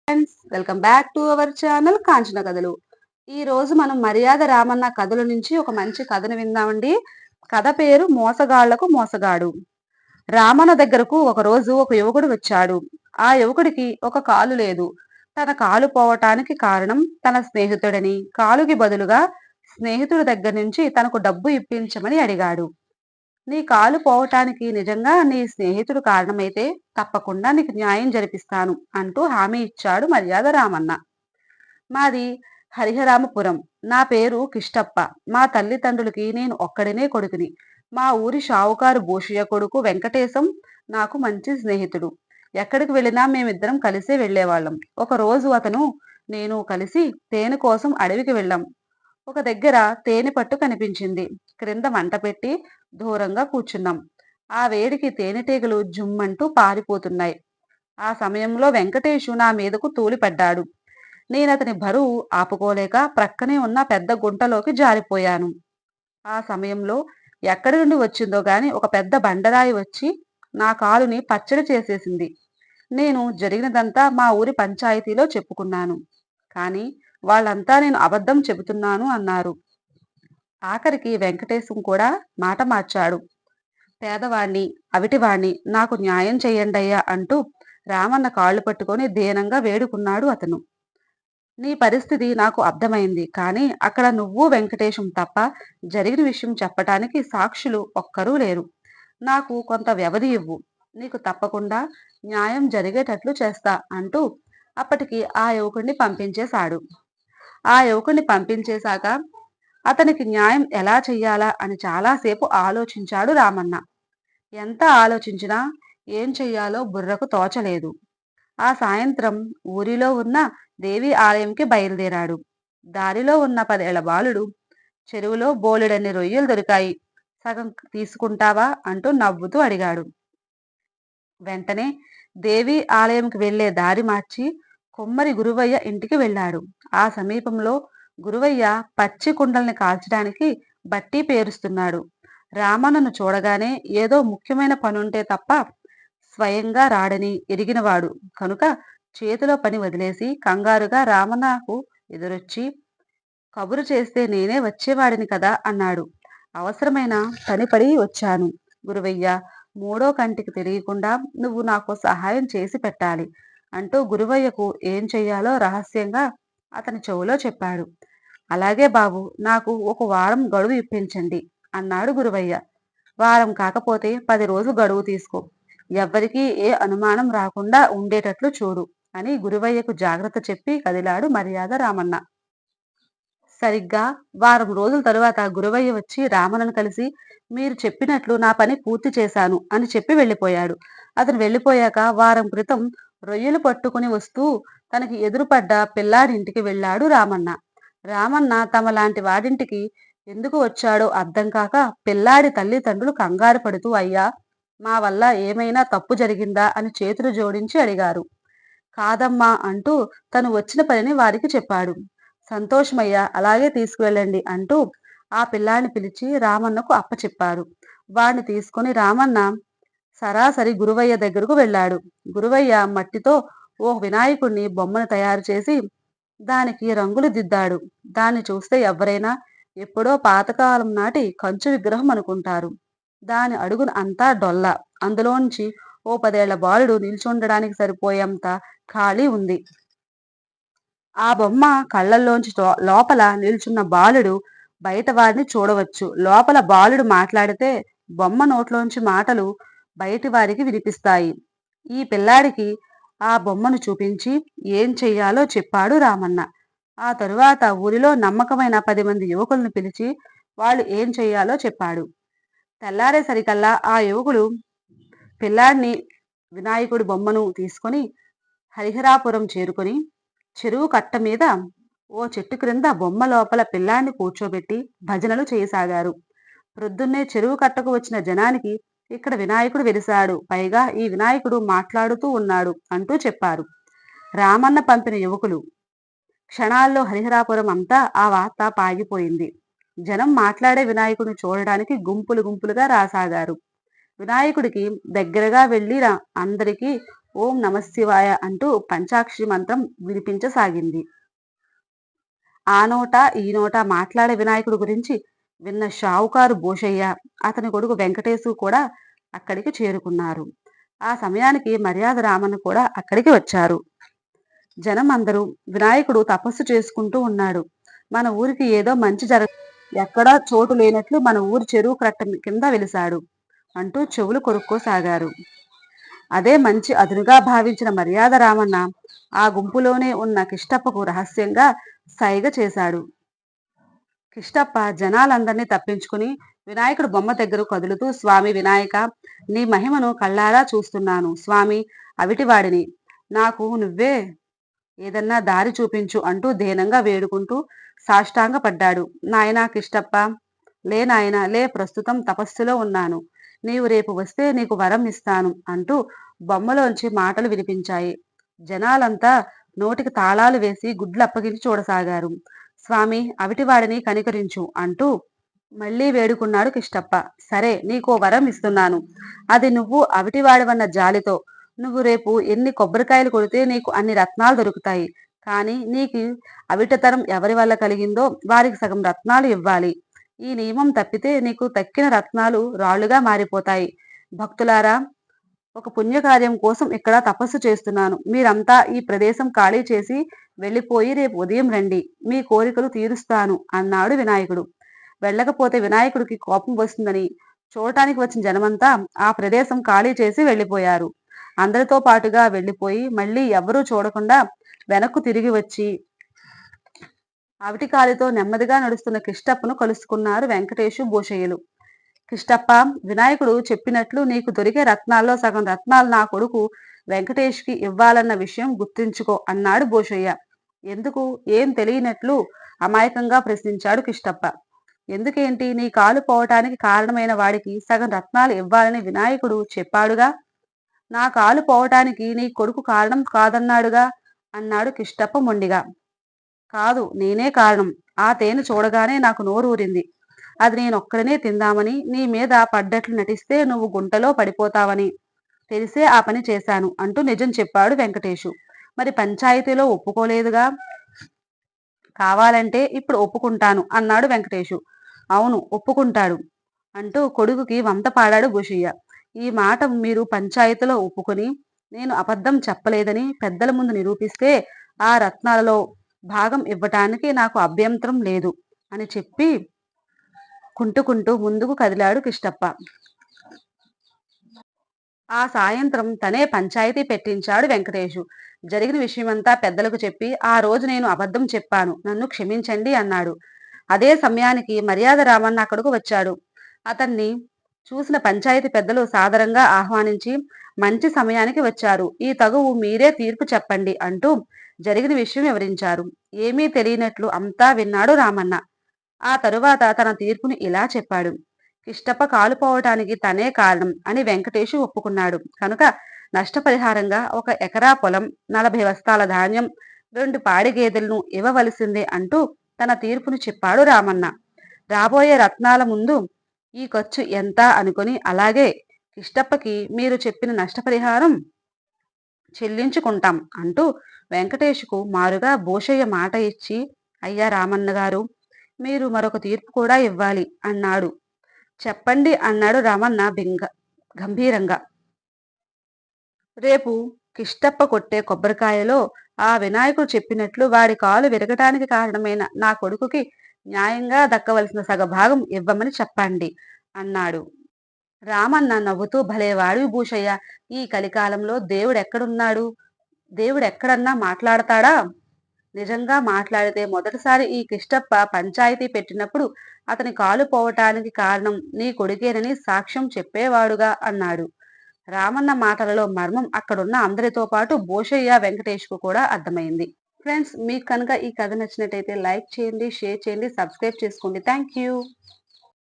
Friends, welcome back to our channel Kanchana కథలు. ఈ రోజు మనం మర్యాద రామన్న కథల నుంచి ఒక మంచి కథను విందామండి. కథ పేరు మోసగాళ్లకు మోసగాడు. రామన్న దగ్గరకు ఒక రోజు ఒక యువకుడు వచ్చాడు. ఆ యువకుడికి ఒక కాలు లేదు. తన కాలు పోవటానికి కారణం తన స్నేహితుడని, కాలుకి బదులుగా స్నేహితుడి దగ్గర నుంచి తనకు డబ్బు ఇప్పించమని అడిగాడు. నీ కాలు పోవటానికి నిజంగా నీ స్నేహితుడు కారణమైతే తప్పకుండా నీకు న్యాయం జరిపిస్తాను అంటూ హామీ ఇచ్చాడు మర్యాద రామన్న. మాది హరిహరామపురం. నా పేరు కిష్టప్ప. మా తల్లిదండ్రులకి నేను ఒక్కడినే కొడుకుని. మా ఊరి షావుకారు భూషయ్య కొడుకు వెంకటేశం నాకు మంచి స్నేహితుడు. ఎక్కడికి వెళ్ళినా మేమిద్దరం కలిసే వెళ్ళేవాళ్ళం. ఒక రోజు అతను నేను కలిసి తేనె కోసం అడవికి వెళ్ళాం. ఒక దగ్గర తేనె పట్టు కనిపించింది. క్రింద మంట పెట్టి దూరంగా కూర్చున్నాం. ఆ వేడికి తేనెటీగలు జుమ్మంటూ పారిపోతున్నాయి. ఆ సమయంలో వెంకటేషు నా మీదకు తూలిపడ్డాడు. నేనతని బరువు ఆపుకోలేక ప్రక్కనే ఉన్న పెద్ద గుంటలోకి జారిపోయాను. ఆ సమయంలో ఎక్కడి నుండి వచ్చిందో గాని ఒక పెద్ద బండరాయి వచ్చి నా కాలుని పచ్చడి చేసేసింది. నేను జరిగినదంతా మా ఊరి పంచాయతీలో చెప్పుకున్నాను. కానీ వాళ్ళంతా నేను అబద్ధం చెబుతున్నాను అన్నారు. ఆఖరికి వెంకటేశం కూడా మాట మార్చాడు. పేదవాణ్ణి, అవిటివాణ్ణి, నాకు న్యాయం చెయ్యండయ్యా అంటూ రామన్న కాళ్ళు పట్టుకొని దీనంగా వేడుకున్నాడు అతను. నీ పరిస్థితి నాకు అర్థమైంది. కానీ అక్కడ నువ్వు వెంకటేశం తప్ప జరిగిన విషయం చెప్పటానికి సాక్షులు ఒక్కరూ లేరు. నాకు కొంత వ్యవధి ఇవ్వు. నీకు తప్పకుండా న్యాయం జరిగేటట్లు చేస్తా అంటూ అప్పటికి ఆ యువకుడిని పంపించేశాడు. ఆ యువకుడిని పంపించేశాక అతనికి న్యాయం ఎలా చెయ్యాలా అని చాలాసేపు ఆలోచించాడు రామన్న. ఎంత ఆలోచించినా ఏం చెయ్యాలో బుర్రకు తోచలేదు. ఆ సాయంత్రం ఊరిలో ఉన్న దేవి ఆలయంకి బయలుదేరాడు. దారిలో ఉన్న 10 ఏళ్ల బాలుడు చెరువులో బోలెడన్ని రొయ్యలు దొరికాయి, సగం తీసుకుంటావా అంటూ నవ్వుతూ అడిగాడు. వెంటనే దేవి ఆలయంకి వెళ్లే దారి మార్చి కొమ్మరి గురువయ్య ఇంటికి వెళ్ళాడు. ఆ సమీపంలో గురువయ్య పచ్చి కుండల్ని కాల్చడానికి బట్టి పేరుస్తున్నాడు. రామన్నను చూడగానే ఏదో ముఖ్యమైన పనుంటే తప్ప స్వయంగా రాడని ఎరిగినవాడు కనుక చేతిలో పని వదిలేసి కంగారుగా రామన్నకు ఎదురొచ్చి, కబురు చేస్తే నేనే వచ్చేవాడిని కదా అన్నాడు. అవసరమైన పని పడి వచ్చాను గురువయ్య. మూడో కంటికి తెలియకుండా నువ్వు నాకు సహాయం చేసి పెట్టాలి అంటూ గురువయ్యకు ఏం చెయ్యాలో రహస్యంగా అతని చెవులో చెప్పాడు. అలాగే బాబు, నాకు ఒక వారం గడువు ఇప్పించండి అన్నాడు గురువయ్య. వారం కాకపోతే 10 రోజులు గడువు తీసుకో. ఎవ్వరికీ ఏ అనుమానం రాకుండా ఉండేటట్లు చూడు అని గురువయ్యకు జాగ్రత్త చెప్పి కదిలాడు మర్యాద రామన్న. సరిగ్గా వారం రోజుల తరువాత గురువయ్య వచ్చి రామన్నను కలిసి, మీరు చెప్పినట్లు నా పని పూర్తి చేశాను అని చెప్పి వెళ్ళిపోయాడు. అతను వెళ్ళిపోయాక వారం క్రితం రొయ్యలు పట్టుకుని వస్తూ తనకి ఎదురుపడ్డ పిల్లాడింటికి వెళ్ళాడు రామన్న. రామన్న తమలాంటి వాడింటికి ఎందుకు వచ్చాడో అర్థం కాక పిల్లాడి తల్లిదండ్రులు కంగారు పడుతూ, అయ్యా, మా వల్ల ఏమైనా తప్పు జరిగిందా అని చేతులు జోడించి అడిగారు. కాదమ్మా అంటూ తను వచ్చిన పనిని వారికి చెప్పాడు. సంతోషమయ్యా, అలాగే తీసుకువెళ్ళండి అంటూ ఆ పిల్లాడిని పిలిచి రామన్నకు అప్పచెప్పారు. వాడిని తీసుకుని రామన్న సరాసరి గురువయ్య దగ్గరకు వెళ్ళాడు. గురువయ్య మట్టితో ఓ వినాయకుడిని బొమ్మను తయారు చేసి దానికి రంగులు దిద్దాడు. దాన్ని చూస్తే ఎవరైనా ఎప్పుడో పాతకాలం నాటి కంచు విగ్రహం అనుకుంటారు. దాని అడుగున అంతా డొల్ల. అందులోంచి ఓ 10 ఏళ్ల బాలుడు నిల్చుండడానికి సరిపోయేంత ఖాళీ ఉంది. ఆ బొమ్మ కళ్ళల్లోంచి లోపల నిల్చున్న బాలుడు బయట వారిని చూడవచ్చు. లోపల బాలుడు మాట్లాడితే బొమ్మ నోట్లోంచి మాటలు బయటి వారికి వినిపిస్తాయి. ఈ పిల్లాడికి ఆ బొమ్మను చూపించి ఏం చెయ్యాలో చెప్పాడు రామన్న. ఆ తరువాత ఊరిలో నమ్మకమైన 10 మంది యువకులను పిలిచి వాళ్ళు ఏం చెయ్యాలో చెప్పాడు. తెల్లారేసరికల్లా ఆ యువకుడు పిల్లాడిని, వినాయకుడి బొమ్మను తీసుకొని హరిహరాపురం చేరుకొని చెరువు కట్ట మీద ఓ చెట్టు క్రింద బొమ్మ లోపల పిల్లాడిని కూర్చోబెట్టి భజనలు చేయసాగారు. ప్రొద్దున్నే చెరువు కట్టకు వచ్చిన జనానికి, ఇక్కడ వినాయకుడు వెలిశాడు, పైగా ఈ వినాయకుడు మాట్లాడుతూ ఉన్నాడు అంటూ చెప్పారు. రామన్న పంపిన యువకులు. క్షణాల్లో హరిహరాపురం అంతా ఆ వార్త పాగిపోయింది. జనం మాట్లాడే వినాయకుడిని చూడడానికి గుంపులు గుంపులుగా రాసాగారు. వినాయకుడికి దగ్గరగా వెళ్ళి అందరికీ ఓం నమశివాయ అంటూ పంచాక్షరి మంత్రం వినిపించసాగింది. ఆ నోట ఈ నోట మాట్లాడే వినాయకుడి గురించి విన్న షావుకారు భూషయ్య, అతని కొడుకు వెంకటేశు కూడా అక్కడికి చేరుకున్నారు. ఆ సమయానికి మర్యాద రామన్న కూడా అక్కడికి వచ్చారు. జనం అందరూ వినాయకుడు తపస్సు చేసుకుంటూ ఉన్నాడు. మన ఊరికి ఏదో మంచి ఎక్కడా చోటు లేనట్లు మన ఊరి చెరువు కట్ట కింద వెలిశాడు అంటూ చెవులు కొరుక్కోసాగారు. అదే మంచి అదునుగా భావించిన మర్యాద రామన్న ఆ గుంపులోనే ఉన్న కిష్టప్పకు రహస్యంగా సైగ చేశాడు. కిష్టప్ప జనాలందరినీ తప్పించుకుని వినాయకుడు బొమ్మ దగ్గర కదులుతూ, స్వామి వినాయక, నీ మహిమను కళ్ళారా చూస్తున్నాను. స్వామి అవిటివాడిని, నాకు నువ్వే ఏదన్నా దారి చూపించు అంటూ దీనంగా వేడుకుంటూ సాష్టాంగ పడ్డాడు. నాయనా కిష్టప్ప, లే నాయనా లే, ప్రస్తుతం తపస్సులో ఉన్నాను. నీవు రేపు వస్తే నీకు వరం ఇస్తాను అంటూ బొమ్మలోంచి మాటలు వినిపించాయి. జనాలంతా నోటికి తాళాలు వేసి గుడ్లు అప్పగించి చూడసాగారు. స్వామి అవిటివాడిని కనికరించు అంటూ మళ్ళీ వేడుకున్నాడు కిష్టప్ప. సరే, నీకో వరం ఇస్తున్నాను. అది నువ్వు అవిటివాడివన్న జాలితో. నువ్వు రేపు ఎన్ని కొబ్బరికాయలు కొడితే నీకు అన్ని రత్నాలు దొరుకుతాయి. కానీ నీకు అవిటతరం ఎవరి వల్ల కలిగిందో వారికి సగం రత్నాలు ఇవ్వాలి. ఈ నియమం తప్పితే నీకు తక్కిన రత్నాలు రాళ్లుగా మారిపోతాయి. భక్తులారా, ఒక పుణ్యకార్యం కోసం ఇక్కడ తపస్సు చేస్తున్నాను. మీరంతా ఈ ప్రదేశం ఖాళీ చేసి వెళ్ళిపోయి రేపు ఉదయం రండి. మీ కోరికలు తీరుస్తాను అన్నాడు వినాయకుడు. వెళ్ళకపోతే వినాయకుడికి కోపం వస్తుందని చూడటానికి వచ్చిన జనమంతా ఆ ప్రదేశం ఖాళీ చేసి వెళ్ళిపోయారు. అందరితో పాటుగా వెళ్ళిపోయి మళ్ళీ ఎవ్వరూ చూడకుండా వెనక్కు తిరిగి వచ్చి అవిటికాలితో నెమ్మదిగా నడుస్తున్న కిష్టప్పను కలుసుకున్నారు వెంకటేశు భూషయ్యలు. కిష్టప్ప, వినాయకుడు చెప్పినట్లు నీకు దొరికే రత్నాల్లో సగం రత్నాలు నా కొడుకు వెంకటేష్కి ఇవ్వాలన్న విషయం గుర్తుంచుకో అన్నాడు భూషయ్య. ఎందుకు? ఏం తెలియనట్లు అమాయకంగా ప్రశ్నించాడు కిష్టప్ప. ఎందుకేంటి? నీ కాలు పోవటానికి కారణమైన వాడికి సగం రత్నాలు ఇవ్వాలని వినాయకుడు చెప్పాడుగా. నా కాలు పోవటానికి నీ కొడుకు కారణం కాదన్నాడుగా అన్నాడు కిష్టప్ప మొండిగా. కాదు, నేనే కారణం. ఆ తేనె చూడగానే నాకు నోరు ఊరింది. అది నేనొక్కడనే తిందామని, నీ మీద పడ్డట్లు నటిస్తే నువ్వు గుంటలో పడిపోతావని తెలిసే ఆ పని చేశాను అంటూ నిజం చెప్పాడు వెంకటేశు. మరి పంచాయతీలో ఒప్పుకోలేదుగా. కావాలంటే ఇప్పుడు ఒప్పుకుంటాను అన్నాడు వెంకటేశు. అవును, ఒప్పుకుంటాడు అంటూ కొడుకుకి వంత పాడాడు భూషయ్య. ఈ మాట మీరు పంచాయతీలో ఒప్పుకొని నేను అబద్ధం చెప్పలేదని పెద్దల ముందు నిరూపిస్తే ఆ రత్నాలలో భాగం ఇవ్వటానికి నాకు అభ్యంతరం లేదు అని చెప్పి కుంటుకుంటూ ముందుకు కదిలాడు కిష్టప్ప. ఆ సాయంత్రం తనే పంచాయతీ పెట్టించాడు వెంకటేశు. జరిగిన విషయమంతా పెద్దలకు చెప్పి, ఆ రోజు నేను అబద్ధం చెప్పాను, నన్ను క్షమించండి అన్నాడు. అదే సమయానికి మర్యాద రామన్న అక్కడకు వచ్చాడు. అతన్ని చూసిన పంచాయతీ పెద్దలు సాదరంగా ఆహ్వానించి, మంచి సమయానికి వచ్చారు, ఈ తగువు మీరే తీర్పు చెప్పండి అంటూ జరిగిన విషయం వివరించారు. ఏమీ తెలియనట్లు అంతా విన్నాడు రామన్న. ఆ తరువాత తన తీర్పుని ఇలా చెప్పాడు. కిష్టప్ప కాలుపోవటానికి తనే కారణం అని వెంకటేశు ఒప్పుకున్నాడు కనుక నష్టపరిహారంగా 1 ఎకరా పొలం, 40 బస్తాల ధాన్యం, 2 పాడి గేదెలను ఇవ్వవలసిందే అంటూ తన తీర్పును చెప్పాడు రామన్న. రాబోయే రత్నాల ముందు ఈ ఖర్చు ఎంత అనుకుని, అలాగే కిష్టప్పకి మీరు చెప్పిన నష్టపరిహారం చెల్లించుకుంటాం అంటూ వెంకటేశుకు మారుగా భూషయ్య మాట ఇచ్చి, అయ్యా రామన్న గారు, మీరు మరొక తీర్పు కూడా ఇవ్వాలి అన్నాడు. చెప్పండి అన్నాడు రామన్న గంభీరంగా. రేపు కిష్టప్ప కొట్టే కొబ్బరికాయలో ఆ వినాయకుడు చెప్పినట్లు వాడి కాలు విరగటానికి కారణమైన నా కొడుకుకి న్యాయంగా దక్కవలసిన సగభాగం ఇవ్వమని చెప్పండి అన్నాడు. రామన్న నవ్వుతూ, భలేవాడు భూషయ్య, ఈ కలికాలంలో దేవుడెక్కడున్నాడు? దేవుడెక్కడన్నా మాట్లాడతాడా? నిజంగా మాట్లాడితే మొదటిసారి ఈ కిష్టప్ప పంచాయతీ పెట్టినప్పుడు అతని కాలు పోవటానికి కారణం నీ కొడుకేనని సాక్ష్యం చెప్పేవాడుగా అన్నాడు. రామన్న మాటలలో మర్మం అక్కడున్న అందరితో పాటు భూషయ్య, వెంకటేష్కు కూడా అర్థమైంది. ఫ్రెండ్స్, మీకు కనుక ఈ కథ నచ్చినట్టయితే లైక్ చేయండి, షేర్ చేయండి, సబ్స్క్రైబ్ చేసుకోండి. Thank you.